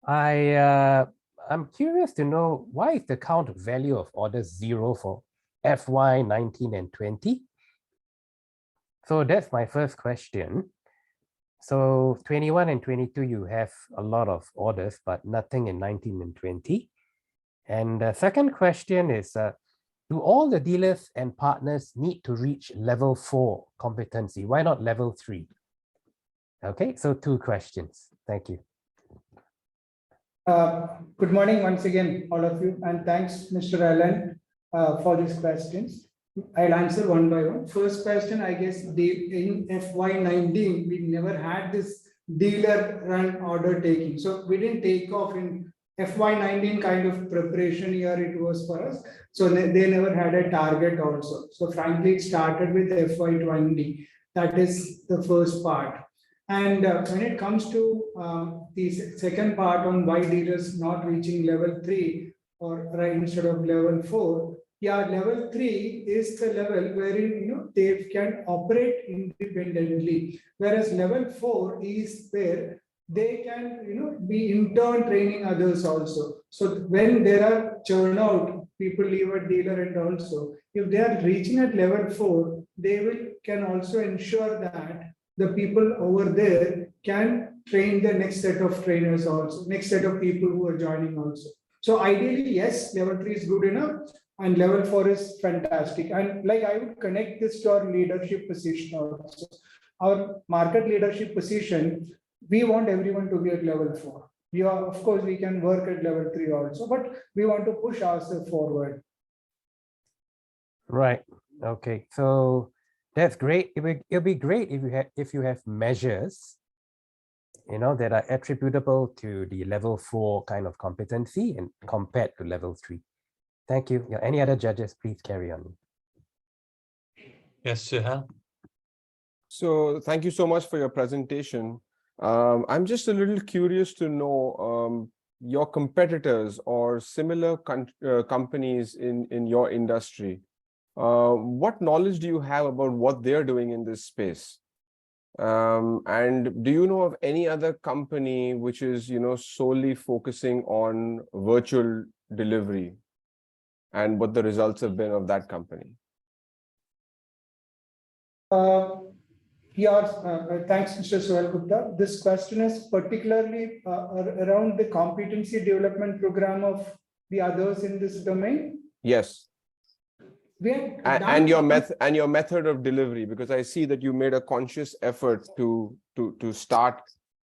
I'm curious to know, why is the count value of orders 0 for FY 19 and 20? So that's my first question. So 21 and 22, you have a lot of orders, but nothing in 19 and 20. And the second question is, do all the dealers and partners need to reach level 4 competency? Why not level 3? Okay, so 2 questions. Thank you. Good morning once again, all of you, and thanks, Mr. Allen, for these questions. I'll answer one by one. First question, I guess, in FY19, we never had this dealer run order taking. So we didn't take off in FY19 kind of preparation year it was for us. So they never had a target also. So frankly, it started with FY20. That is the first part. And when it comes to the second part on why dealers not reaching level 3 or right instead of level 4, yeah, level 3 is the level wherein they can operate independently, whereas level 4 is where they can be in turn training others also. So when there are churn out, people leave a dealer, and also if they are reaching at level 4, they can also ensure that the people over there can train the next set of trainers also, next set of people who are joining also. So ideally, yes, level 3 is good enough and level 4 is fantastic. And like I would connect this to our leadership position also. Our market leadership position, we want everyone to be at level 4. Of course, we can work at level 3 also, but we want to push ourselves forward. Right. Okay. So that's great. It'll be great if you have measures, that are attributable to the level 4 kind of competency and compared to level 3. Thank you. Yeah, any other judges, please carry on. Yes, Suhail. So thank you so much for your presentation. I'm just a little curious to know your competitors or similar companies in your industry. What knowledge do you have about what they're doing in this space? And do you know of any other company which is, solely focusing on virtual delivery and what the results have been of that company? Thanks, Mr. Suhail Gupta. This question is particularly around the competency development program of the others in this domain. Yes. And your method of delivery, because I see that you made a conscious effort to start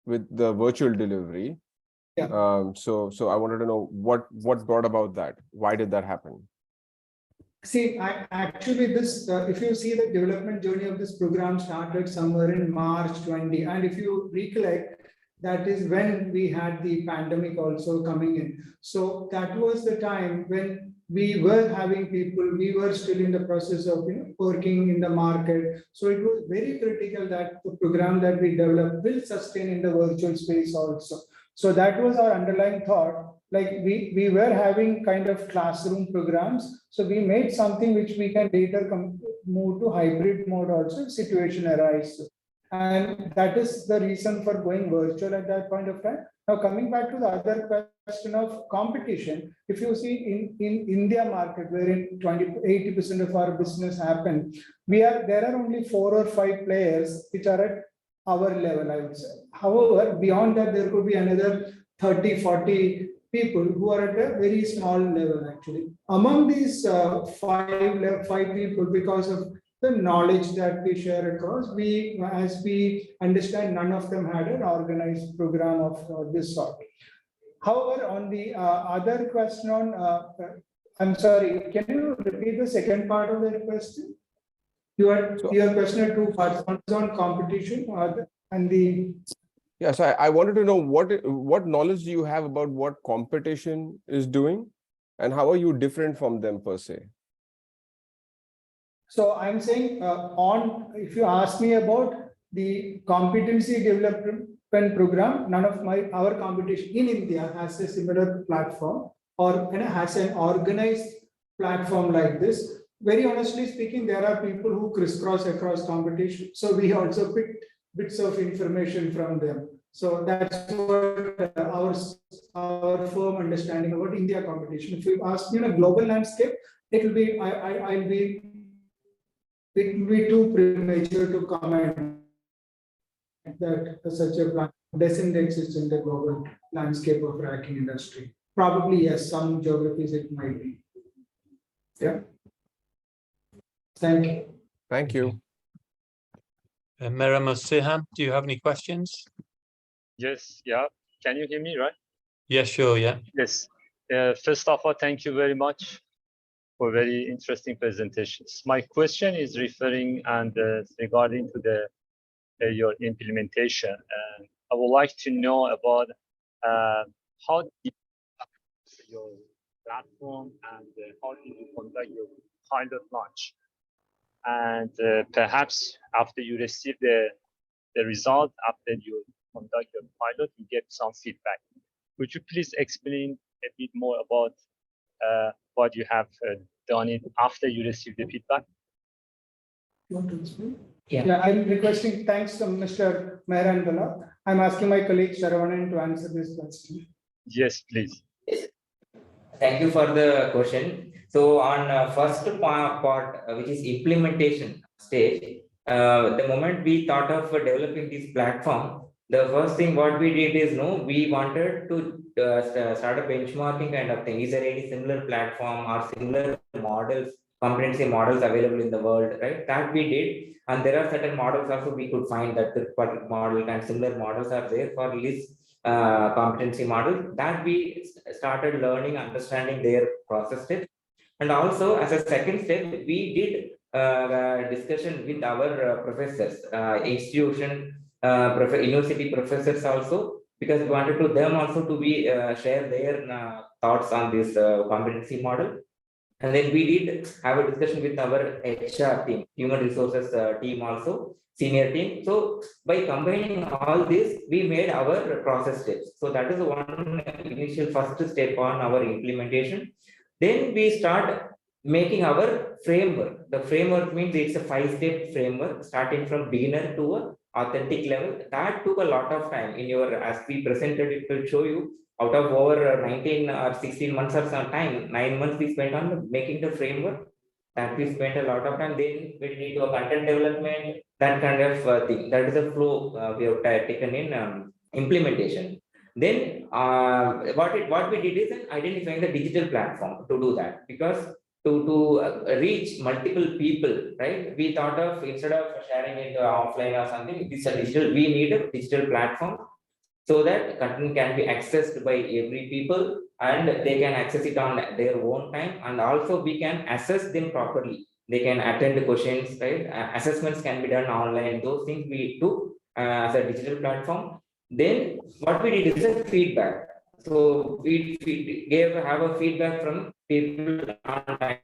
with the virtual delivery. Yeah. So I wanted to know what brought about that. Why did that happen? See, actually, this if you see the development journey of this program started somewhere in March 20, and if you recollect, that is when we had the pandemic also coming in. So that was the time when we were having people, we were still in the process of working in the market. So it was very critical that the program that we developed will sustain in the virtual space also. So that was our underlying thought. Like we were having kind of classroom programs. So we made something which we can later move to hybrid mode also if situation arises. And that is the reason for going virtual at that point of time. Now, coming back to the other question of competition, if you see in India market, wherein 80% of our business happen, there are only 4 or 5 players which are at our level, I would say. However, beyond that, there could be another 30, 40 people who are at a very small level actually. Among these 5 people, because of the knowledge that we share across, as we understand, none of them had an organized program of this sort. However, on the other question on, I'm sorry, can you repeat the second part of the question? Your question had 2 parts. One is on competition and the... Yes, I wanted to know what knowledge do you have about what competition is doing and how are you different from them per se? So I'm saying if you ask me about the competency development program, none of our competition in India has a similar platform or has an organized platform like this. Very honestly speaking, there are people who crisscross across competition. So we also picked bits of information from them. So that's what our understanding about India competition. If you ask me on a global landscape, it will be it will be too premature to comment that such a plan doesn't exist in the global landscape of racking industry. Probably yes, some geographies it might be. Yeah. Thank you. Thank you. Meram or Siham, do you have any questions? Yes, yeah. Can you hear me, right? Yeah, sure, yeah. Yes. First of all, thank you very much for very interesting presentations. My question is referring and regarding to the your implementation. And I would like to know about how did your platform and how did you conduct your pilot launch? And perhaps after you receive the result, after you conduct your pilot, you get some feedback. Could you please explain a bit more about what you have done it after you receive the feedback? You want to explain? Yeah. I'm requesting, thanks to Mr. Mehrandala. I'm asking my colleague Saravanan to answer this question. Yes, please. Thank you for the question. So on first part, which is implementation stage, the moment we thought of developing this platform, the first thing what we did is, we wanted to start a benchmarking kind of thing. Is there any similar platform or similar models, competency models available in the world, right? That we did. And there are certain models also we could find that the model and similar models are there for this competency model, that we started learning, understanding their process steps. And also as a second step, we did discussion with our professors, institution, university professors also, because we wanted to them also to be share their thoughts on this competency model. And then we did have a discussion with our HR team, human resources team also, senior team. So by combining all this, we made our process steps. So that is one initial first step on our implementation. Then we start making our framework. The framework means it's a 5-step framework, starting from beginner to a authentic level. That took a lot of time. In your, as we presented, it will show you, out of over 19 or 16 months of some time, 9 months we spent on making the framework. That we spent a lot of time. Then we need to content development, that kind of thing. That is the flow we have taken in implementation. Then what we did is identifying the digital platform to do that, because to reach multiple people, right? We thought of, instead of sharing it offline or something, it's a digital. We need a digital platform so that content can be accessed by every people and they can access it on their own time, and also we can assess them properly. They can attend the questions, right? Assessments can be done online. Those things we do as a digital platform. Then what we did is a feedback. So we have a feedback from people on time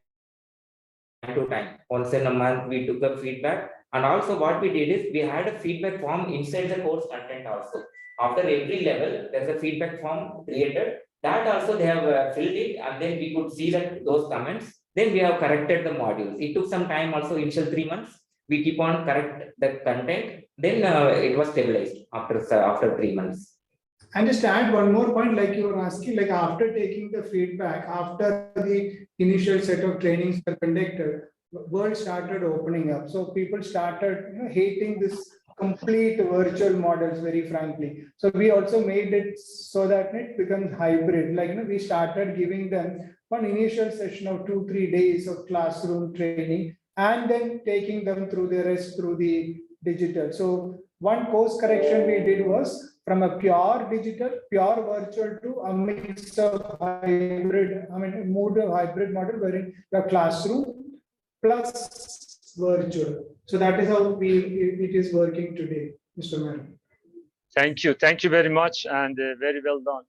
to time. Once in a month, we took a feedback. And also what we did is we had a feedback form inside the course content also. After every level, there's a feedback form created. That also they have filled it, and then we could see that those comments. Then we have corrected the modules. It took some time also, initial 3 months. We keep on correct the content. Then it was stabilized after 3 months. And just to add one more point, like you were asking, like after taking the feedback, after the initial set of trainings were conducted, the world started opening up. So people started hating this complete virtual models, very frankly. So we also made it so that it becomes hybrid. Like we started giving them one initial session of 2-3 days of classroom training, and then taking them through the rest through the digital. So one course correction we did was from a pure digital, pure virtual to a mix of hybrid, moved a hybrid model wherein the classroom plus virtual. So that is how it is working today, Mr. Meron. Thank you very much, and very well done.